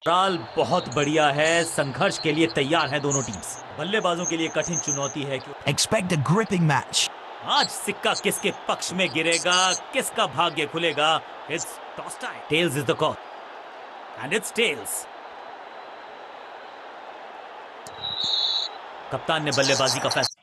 Overall बहुत बढ़िया है। संघर्ष के लिए तैयार है दोनों टीम्स। बल्लेबाजों के लिए कठिन चुनौती है कि Expect a gripping match. आज सिक्का किसके पक्ष में गिरेगा, किसका भाग्य खुलेगा। It's toss time. Tails is the call and it's tails. कप्तान ने बल्लेबाजी का फैसला।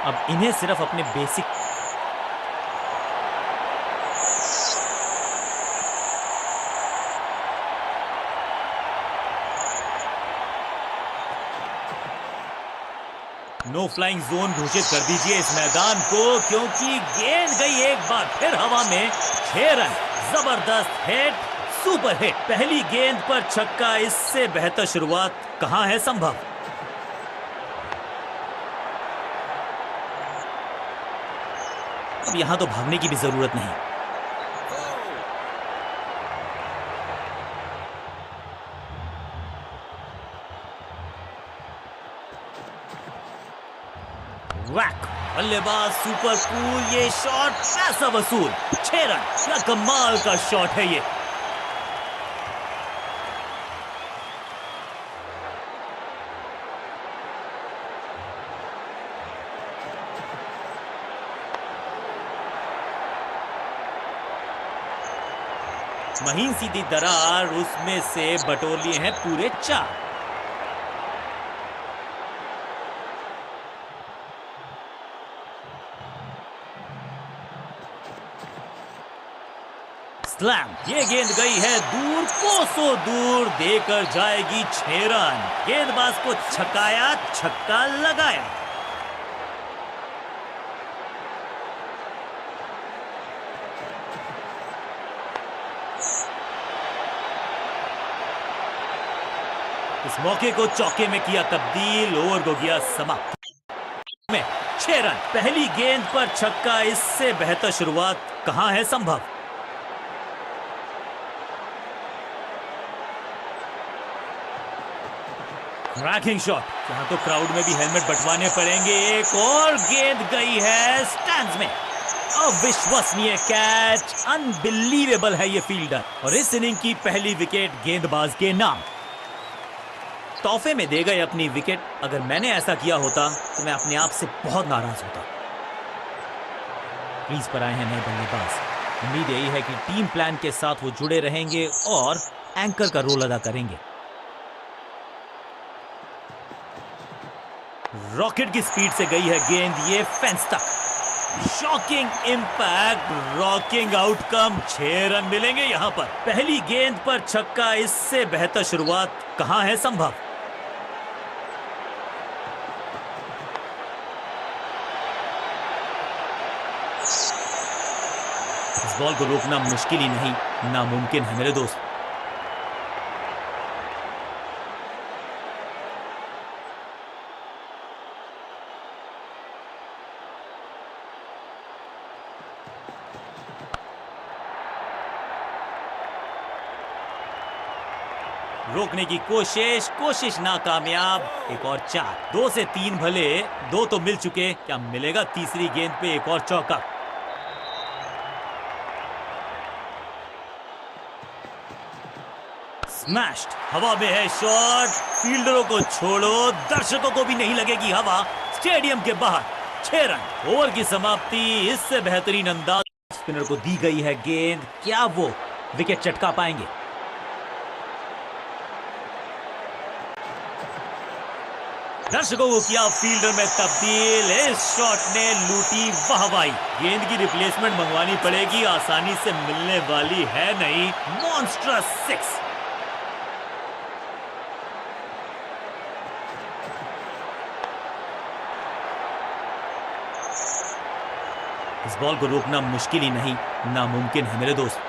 अब इन्हें सिर्फ अपने बेसिक नो फ्लाइंग जोन घोषित कर दीजिए इस मैदान को, क्योंकि गेंद गई एक बार फिर हवा में। 6 रन, जबरदस्त हिट, सुपर हिट। पहली गेंद पर छक्का, इससे बेहतर शुरुआत कहां है संभव। अब यहां तो भागने की भी जरूरत नहीं। वैक, बल्लेबाज सुपर कूल, ये शॉट पैसा वसूल। 6 रन, क्या कमाल का शॉट है ये। महीन सीधी दरार, उसमें से बटोर लिए हैं पूरे 4। स्लैम, ये गेंद गई है दूर, कोसों दूर, देकर जाएगी 6 रन। गेंदबाज को छकाया, छक्का लगाया। इस मौके को चौके में किया तब्दील, ओवर को किया समाप्त में। 6 रन, पहली गेंद पर छक्का, इससे बेहतर शुरुआत कहां है संभव। क्रैकिंग शॉट, यहां तो क्राउड में भी हेलमेट बंटवाने पड़ेंगे। एक और गेंद गई है स्टैंड्स में। अविश्वसनीय कैच, अनबिलीवेबल है ये फील्डर। और इस इनिंग की पहली विकेट गेंदबाज के नाम। तोहफे में दे गए अपनी विकेट। अगर मैंने ऐसा किया होता तो मैं अपने आप से बहुत नाराज होता। क्रीज पर आए हैं नए बल्लेबाज। उम्मीद यही है कि टीम प्लान के साथ वो जुड़े रहेंगे और एंकर का रोल अदा करेंगे। रॉकेट की स्पीड से गई है गेंद, ये फेंस तक। Shocking impact, rocking outcome. 6 run मिलेंगे यहां पर। पहली गेंद पर छक्का, इससे बेहतर शुरुआत कहां है संभव। इस बॉल को रोकना मुश्किल ही नहीं, नामुमकिन है मेरे दोस्त। रोकने की कोशिश नाकामयाब। एक और 4, 2 से 3 भले, 2 तो मिल चुके। क्या मिलेगा तीसरी गेंद पे एक और चौका। स्मैश्ड, हवा में है शॉट। फील्डरों को छोड़ो, दर्शकों को भी नहीं लगेगी हवा। स्टेडियम के बाहर 6 रन। ओवर की समाप्ति, इससे बेहतरीन अंदाज। स्पिनर को दी गई है गेंद, क्या वो विकेट चटका पाएंगे। दर्शकों को किया फील्डर में तब्दील। इस शॉट ने लूटी वाहवाही। गेंद की रिप्लेसमेंट मंगवानी पड़ेगी, आसानी से मिलने वाली है नहीं। मॉन्स्ट्रस 6। इस बॉल को रोकना मुश्किल ही नहीं, नामुमकिन है मेरे दोस्त।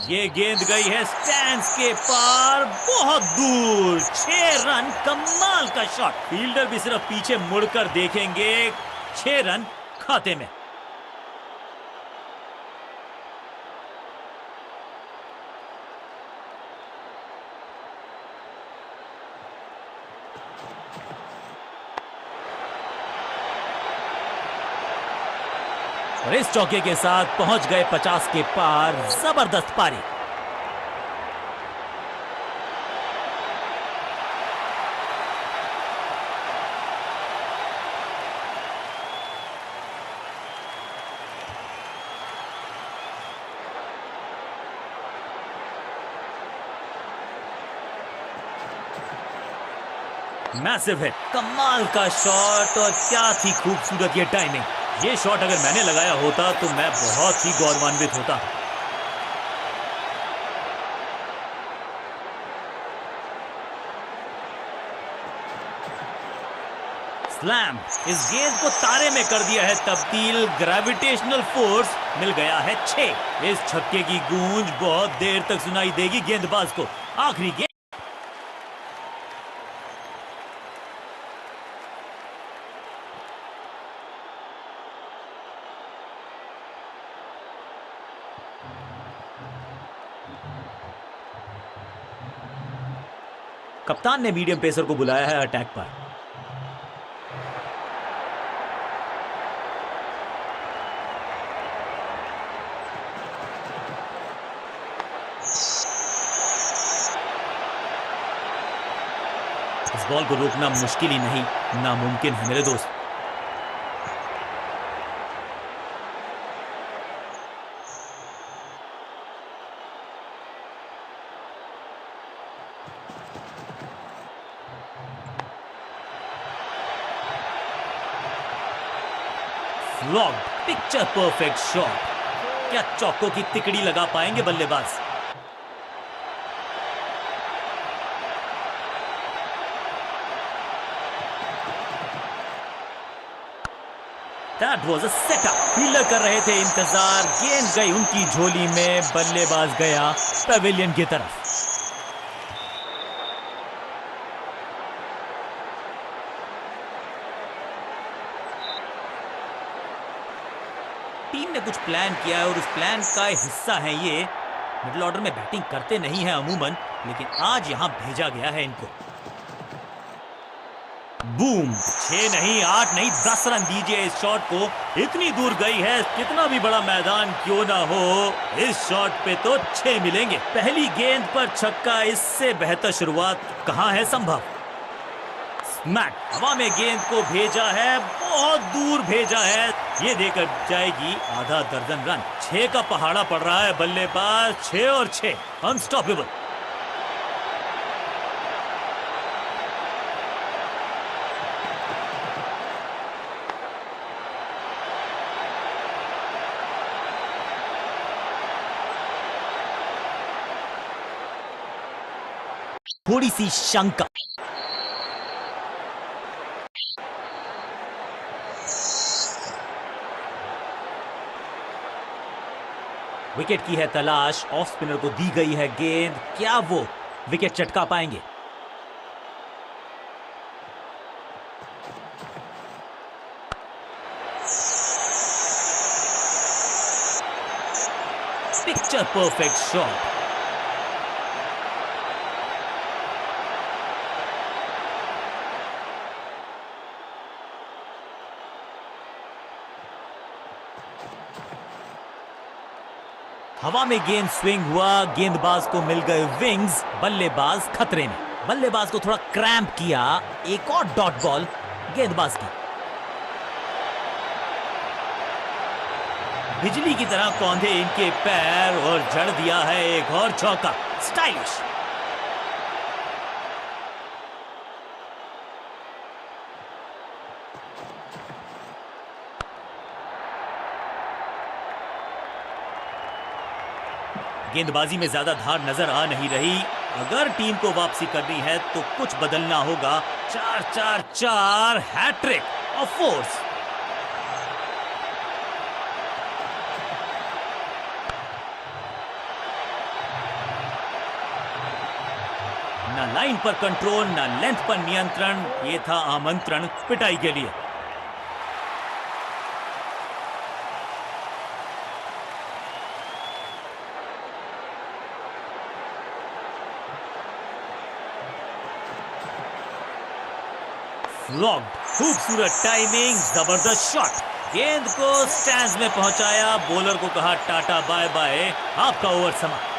ये गेंद गई है स्टैंड्स के पार, बहुत दूर। 6 रन, कमाल का शॉट। फील्डर भी सिर्फ पीछे मुड़कर देखेंगे। 6 रन खाते में। और इस चौके के साथ पहुंच गए 50 के पार। जबरदस्त पारी। मैसिव हिट, कमाल का शॉट और क्या थी खूबसूरत ये टाइमिंग। ये शॉट अगर मैंने लगाया होता तो मैं बहुत ही गौरवान्वित होता। स्लैम, इस गेंद को तारे में कर दिया है तब्दील। ग्रेविटेशनल फोर्स मिल गया है 6। इस छक्के की गूंज बहुत देर तक सुनाई देगी गेंदबाज को। आखिरी गेंद। कप्तान ने मीडियम पेसर को बुलाया है अटैक पर। इस बॉल को रोकना मुश्किल ही नहीं, नामुमकिन है मेरे दोस्त। Long picture perfect shot. क्या चौकों की तिकड़ी लगा पाएंगे बल्लेबाज? That was a setup. Fielder कर रहे थे इंतजार। गेंद गई उनकी झोली में। बल्लेबाज गया पवेलियन की तरफ। टीम ने कुछ प्लान किया है और उस प्लान का हिस्सा है ये। मिडिल ऑर्डर में बैटिंग करते नहीं है अमूमन, लेकिन आज यहां भेजा गया है इनको। बूम, 6 नहीं 8 नहीं 10 रन दीजिए इस शॉट को। इतनी दूर गई है, कितना भी बड़ा मैदान क्यों ना हो, इस शॉट पे तो 6 मिलेंगे। पहली गेंद पर छक्का, इससे बेहतर शुरुआत कहां है संभव। स्मैक, हवा में गेंद को भेजा है, बहुत दूर भेजा है। ये देकर जाएगी आधा दर्जन रन। 6 का पहाड़ा पड़ रहा है बल्लेबाज। 6 और 6 अनस्टॉपेबल। थोड़ी सी शंका। विकेट की है तलाश। ऑफ स्पिनर को दी गई है गेंद। क्या वो विकेट चटका पाएंगे? Picture perfect shot. हवा में गेंद स्विंग हुआ, गेंदबाज को मिल गए विंग्स। बल्लेबाज खतरे में। बल्लेबाज को थोड़ा क्रैम्प किया। एक और डॉट बॉल गेंदबाज की। बिजली की तरह कौंधे इनके पैर और जड़ दिया है एक और चौका। स्टाइलिश। गेंदबाजी में ज्यादा धार नजर आ नहीं रही। अगर टीम को वापसी करनी है तो कुछ बदलना होगा। 4-4-4 हैट्रिक ऑफ फोर्स। ना लाइन पर कंट्रोल, ना लेंथ पर नियंत्रण। ये था आमंत्रण पिटाई के लिए। लॉन्ग, खूबसूरत टाइमिंग, जबरदस्त शॉट। गेंद को स्टैंड्स में पहुंचाया, बॉलर को कहा टाटा बाय बाय, आपका ओवर समाप्त।